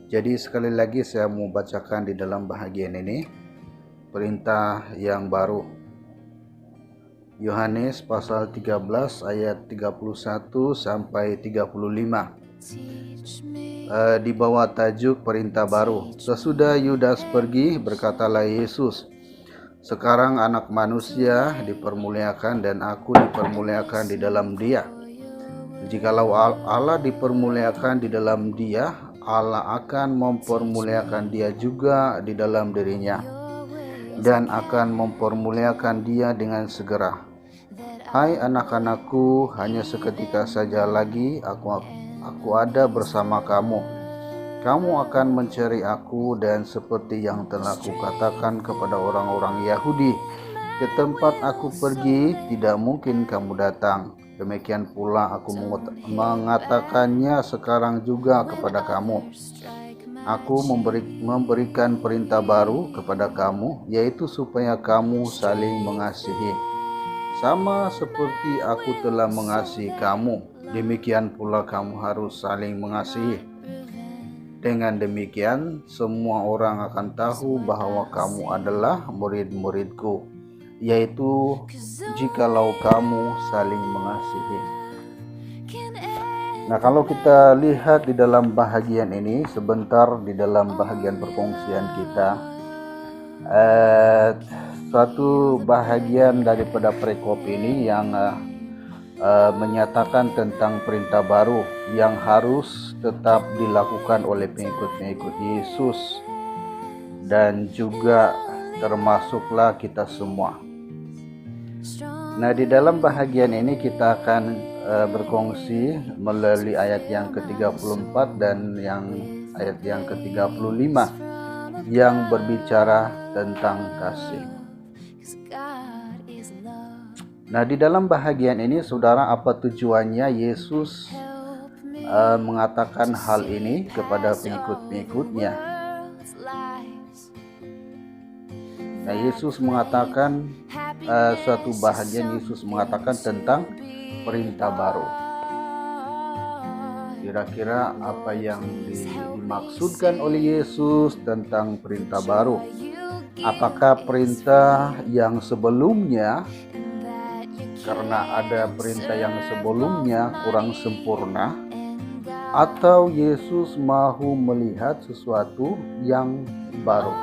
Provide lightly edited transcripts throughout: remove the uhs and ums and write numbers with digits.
Jadi sekali lagi saya mau bacakan di dalam bahagian ini perintah yang baru. Yohanes pasal 13 ayat 31 sampai 35. Di bawah tajuk perintah baru. Sesudah Yudas pergi, berkatalah Yesus, "Sekarang anak manusia dipermuliakan dan aku dipermuliakan di dalam dia. Jikalau Allah dipermuliakan di dalam dia, Allah akan mempermuliakan dia juga di dalam dirinya, dan akan mempermuliakan dia dengan segera. Hai anak-anakku, hanya seketika saja lagi aku ada bersama kamu. Kamu akan mencari aku, dan seperti yang telah kukatakan kepada orang-orang Yahudi, ke tempat aku pergi tidak mungkin kamu datang. Demikian pula aku mengatakannya sekarang juga kepada kamu. Aku memberikan perintah baru kepada kamu, yaitu supaya kamu saling mengasihi. Sama seperti aku telah mengasihi kamu, demikian pula kamu harus saling mengasihi. Dengan demikian, semua orang akan tahu bahwa kamu adalah murid-muridku, yaitu jikalau kamu saling mengasihi." Nah, kalau kita lihat di dalam bahagian ini, sebentar di dalam bahagian perkongsian kita, suatu bahagian daripada perikop ini yang menyatakan tentang perintah baru yang harus tetap dilakukan oleh pengikut-pengikut Yesus, dan juga termasuklah kita semua. Nah, di dalam bahagian ini kita akan berkongsi melalui ayat yang ke-34 dan ayat yang ke-35 yang berbicara tentang kasih. Nah, di dalam bahagian ini, saudara, apa tujuannya Yesus mengatakan hal ini kepada pengikut-pengikutnya? Nah, Yesus mengatakan suatu bahagian Yesus mengatakan tentang perintah baru. Kira-kira apa yang dimaksudkan oleh Yesus tentang perintah baru? Apakah perintah yang sebelumnya, karena ada perintah yang sebelumnya kurang sempurna, atau Yesus mahu melihat sesuatu yang baru?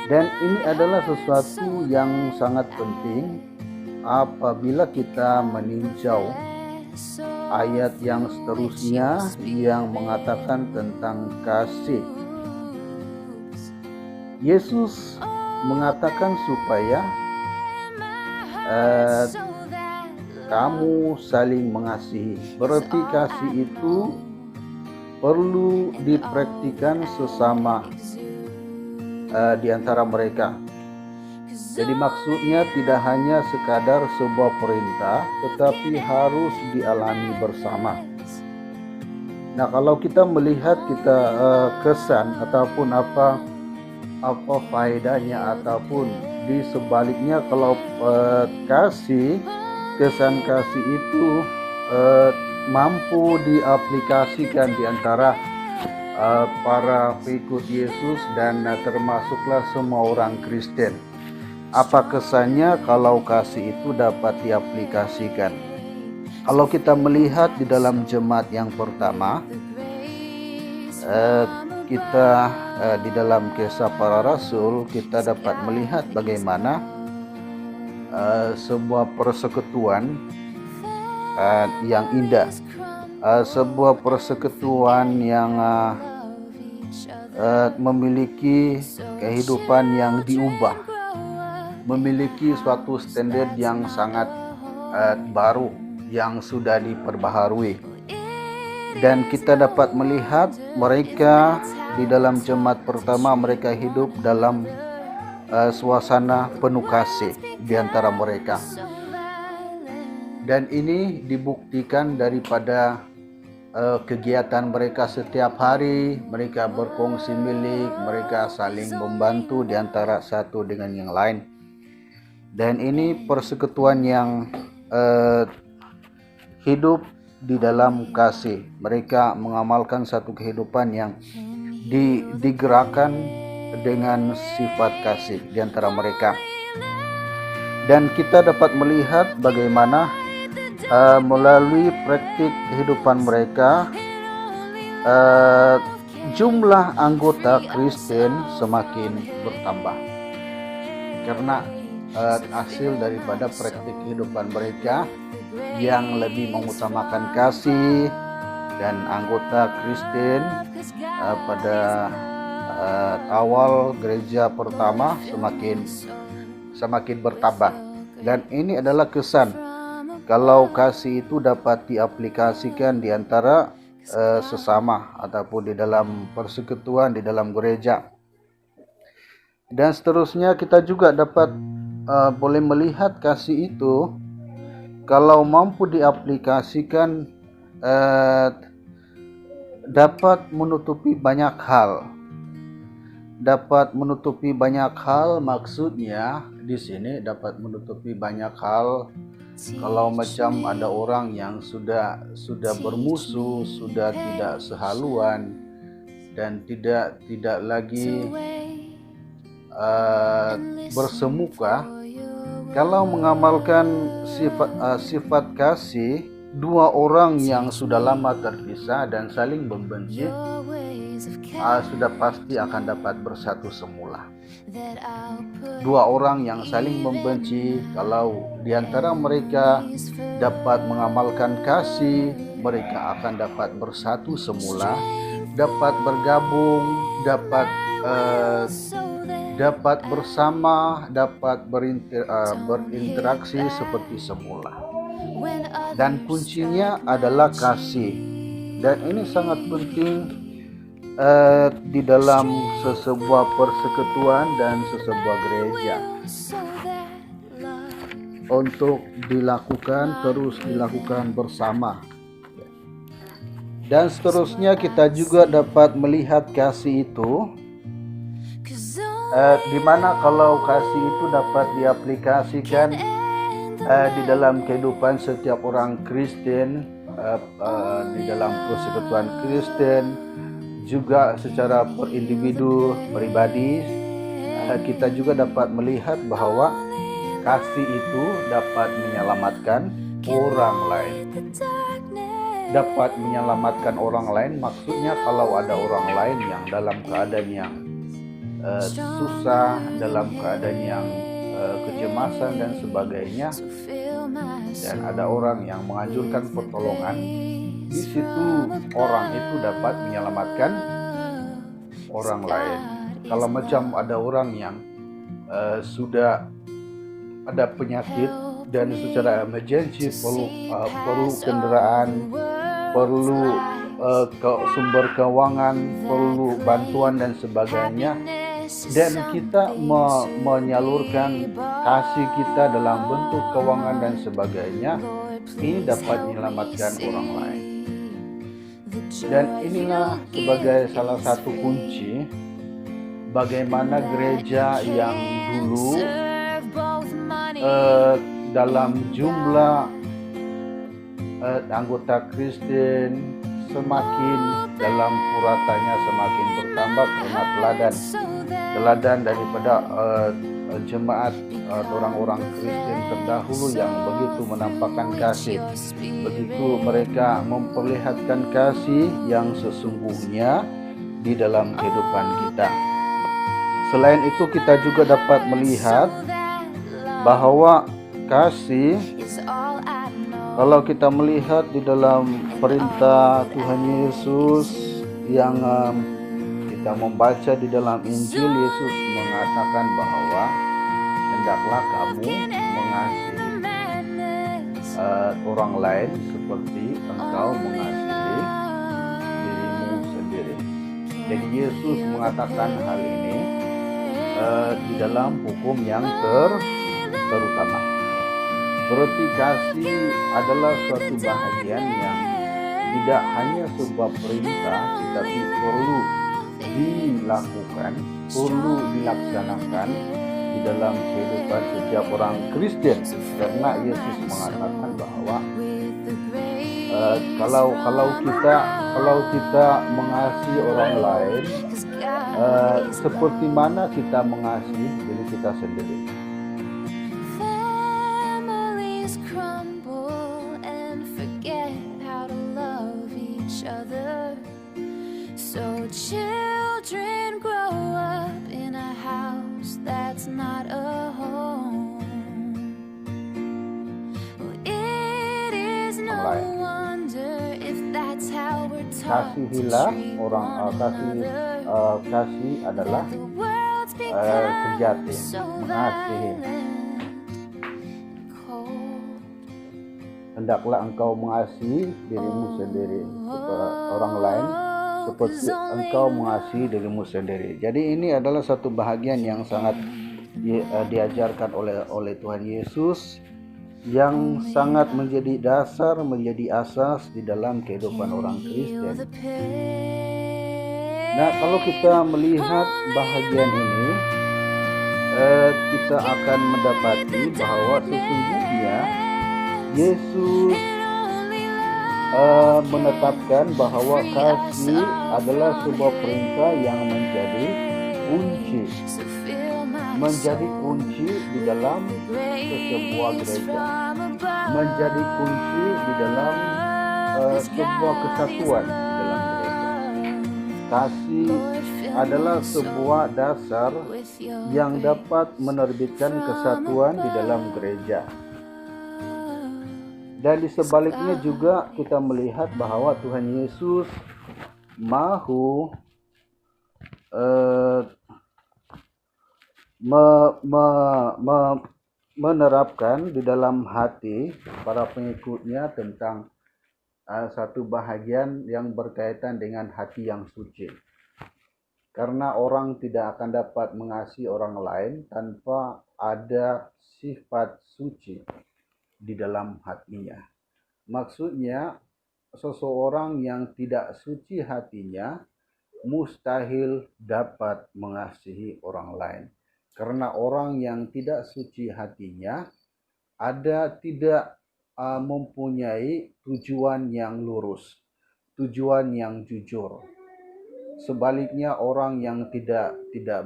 Dan ini adalah sesuatu yang sangat penting apabila kita meninjau ayat yang seterusnya yang mengatakan tentang kasih. Yesus mengatakan supaya kamu saling mengasihi. Berarti kasih itu perlu dipraktikkan sesama di antara mereka. Jadi maksudnya tidak hanya sekadar sebuah perintah, tetapi harus dialami bersama. Nah, kalau kita melihat kesan ataupun apa faedahnya, ataupun di sebaliknya, kalau kesan kasih itu mampu diaplikasikan di antara para pengikut Yesus dan termasuklah semua orang Kristen. Apa kesannya kalau kasih itu dapat diaplikasikan? Kalau kita melihat di dalam jemaat yang pertama, kita di dalam Kisah Para Rasul, kita dapat melihat bagaimana sebuah persekutuan yang indah, sebuah persekutuan yang memiliki kehidupan yang diubah, memiliki suatu standar yang sangat baru yang sudah diperbaharui. Dan kita dapat melihat mereka di dalam jemaat pertama, mereka hidup dalam suasana penuh kasih di antara mereka. Dan ini dibuktikan daripada kegiatan mereka setiap hari. Mereka berkongsi milik, mereka saling membantu di antara satu dengan yang lain. Dan ini persekutuan yang hidup di dalam kasih. Mereka mengamalkan satu kehidupan yang digerakkan dengan sifat kasih di antara mereka. Dan kita dapat melihat bagaimana melalui praktik kehidupan mereka jumlah anggota Kristen semakin bertambah karena hasil daripada praktik kehidupan mereka yang lebih mengutamakan kasih. Dan anggota Kristen pada awal gereja pertama semakin bertambah. Dan ini adalah kesan kalau kasih itu dapat diaplikasikan di antara sesama ataupun di dalam persekutuan di dalam gereja. Dan seterusnya kita juga dapat boleh melihat kasih itu kalau mampu diaplikasikan dapat menutupi banyak hal. Dapat menutupi banyak hal, maksudnya di sini dapat menutupi banyak hal. Kalau macam ada orang yang sudah bermusuh, sudah tidak sehaluan dan tidak lagi bersemuka, kalau mengamalkan sifat kasih, dua orang yang sudah lama terpisah dan saling membenci sudah pasti akan dapat bersatu semula. Dua orang yang saling membenci, kalau di antara mereka dapat mengamalkan kasih, mereka akan dapat bersatu semula, dapat bergabung, dapat bersama, dapat berinteraksi seperti semula. Dan kuncinya adalah kasih. Dan ini sangat penting di dalam sesebuah persekutuan dan sesebuah gereja untuk terus dilakukan bersama. Dan seterusnya kita juga dapat melihat kasih itu di mana kalau kasih itu dapat diaplikasikan di dalam kehidupan setiap orang Kristen, di dalam persekutuan Kristen, juga secara perindividu pribadi, kita juga dapat melihat bahwa kasih itu dapat menyelamatkan orang lain. Dapat menyelamatkan orang lain, maksudnya kalau ada orang lain yang dalam keadaan yang susah, dalam keadaan yang kecemasan dan sebagainya, dan ada orang yang menganjurkan pertolongan, di situ orang itu dapat menyelamatkan orang lain. Kalau macam ada orang yang sudah ada penyakit dan secara emergency perlu kendaraan, perlu sumber keuangan, perlu bantuan dan sebagainya, dan kita menyalurkan kasih kita dalam bentuk keuangan dan sebagainya, ini dapat menyelamatkan orang lain. Dan inilah sebagai salah satu kunci bagaimana gereja yang dulu dalam jumlah anggota Kristen semakin dalam puratanya semakin bertambah karena teladan daripada jemaat orang-orang Kristen terdahulu yang begitu menampakkan kasih, begitu mereka memperlihatkan kasih yang sesungguhnya di dalam kehidupan kita. Selain itu kita juga dapat melihat bahwa kasih, kalau kita melihat di dalam perintah Tuhan Yesus yang kita membaca di dalam Injil, Yesus mengatakan bahwa hendaklah kamu mengasihi orang lain seperti engkau mengasihi dirimu sendiri. Jadi Yesus mengatakan hal ini di dalam hukum yang terutama. Berarti kasih adalah suatu bahagian yang tidak hanya sebuah perintah, tetapi perlu dilakukan, perlu dilaksanakan di dalam kehidupan setiap orang Kristen. Karena Yesus mengatakan bahwa kalau kita mengasihi orang lain, seperti mana kita mengasihi diri kita sendiri. Families crumble and forget how to love each other. So children grow up in a house that's not a home. Well, it is no wonder if that's how we're taught to Kasihilah treat orang, one another. kasih adalah The world's sejati, become so mengasihi. violent and cold. Hendaklah engkau mengasihi dirimu sendiri, orang lain seperti engkau mengasihi dirimu sendiri. Jadi ini adalah satu bahagian yang sangat diajarkan oleh Tuhan Yesus, yang sangat menjadi dasar, menjadi asas di dalam kehidupan orang Kristen. Nah, kalau kita melihat bahagian ini, kita akan mendapati bahwa sesungguhnya Yesus menetapkan bahwa kasih adalah sebuah perintah yang menjadi kunci di dalam sebuah gereja, menjadi kunci di dalam sebuah kesatuan di dalam gereja. Kasih adalah sebuah dasar yang dapat menerbitkan kesatuan di dalam gereja. Dan di sebaliknya juga kita melihat bahwa Tuhan Yesus mahu menerapkan di dalam hati para pengikutnya tentang satu bahagian yang berkaitan dengan hati yang suci. Karena orang tidak akan dapat mengasihi orang lain tanpa ada sifat suci di dalam hatinya. Maksudnya, seseorang yang tidak suci hatinya mustahil dapat mengasihi orang lain. Karena orang yang tidak suci hatinya tidak mempunyai tujuan yang lurus, tujuan yang jujur. Sebaliknya, orang yang tidak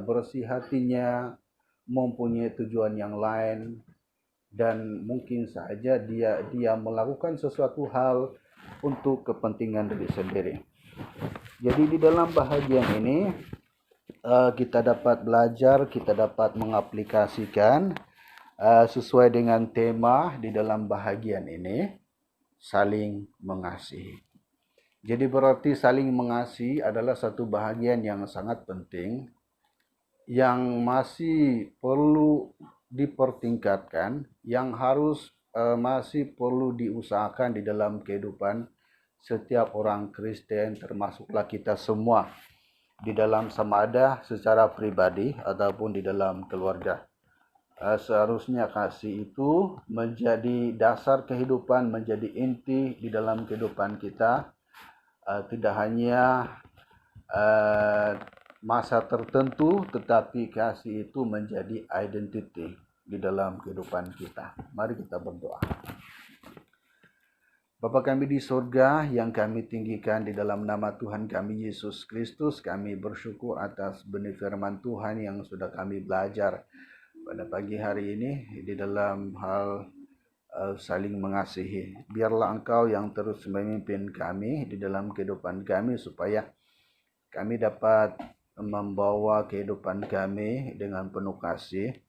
bersih hatinya mempunyai tujuan yang lain, dan mungkin saja dia melakukan sesuatu hal untuk kepentingan diri sendiri. Jadi di dalam bahagian ini kita dapat belajar, kita dapat mengaplikasikan sesuai dengan tema di dalam bahagian ini, saling mengasihi. Jadi berarti saling mengasihi adalah satu bahagian yang sangat penting, yang masih perlu dipertingkatkan, yang harus masih perlu diusahakan di dalam kehidupan setiap orang Kristen, termasuklah kita semua, di dalam sama ada secara pribadi ataupun di dalam keluarga. Seharusnya kasih itu menjadi dasar kehidupan, menjadi inti di dalam kehidupan kita, tidak hanya masa tertentu, tetapi kasih itu menjadi identity di dalam kehidupan kita. Mari kita berdoa. Bapa kami di surga yang kami tinggikan, di dalam nama Tuhan kami Yesus Kristus, kami bersyukur atas benih firman Tuhan yang sudah kami belajar pada pagi hari ini di dalam hal saling mengasihi. Biarlah Engkau yang terus memimpin kami di dalam kehidupan kami, supaya kami dapat membawa kehidupan kami dengan penuh kasih.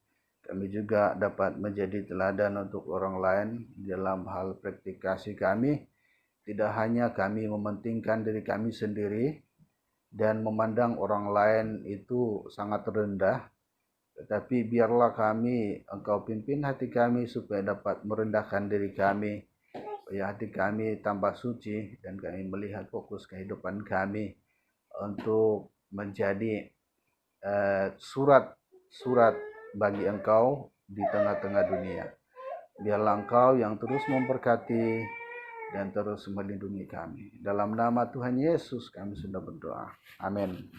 Kami juga dapat menjadi teladan untuk orang lain dalam hal praktikasi kami. Tidak hanya kami mementingkan diri kami sendiri dan memandang orang lain itu sangat rendah, tetapi biarlah Engkau pimpin hati kami supaya dapat merendahkan diri kami, supaya hati kami tambah suci dan kami melihat fokus kehidupan kami untuk menjadi surat bagi Engkau di tengah-tengah dunia. Biarlah Engkau yang terus memberkati dan terus melindungi kami. Dalam nama Tuhan Yesus kami sudah berdoa. Amin.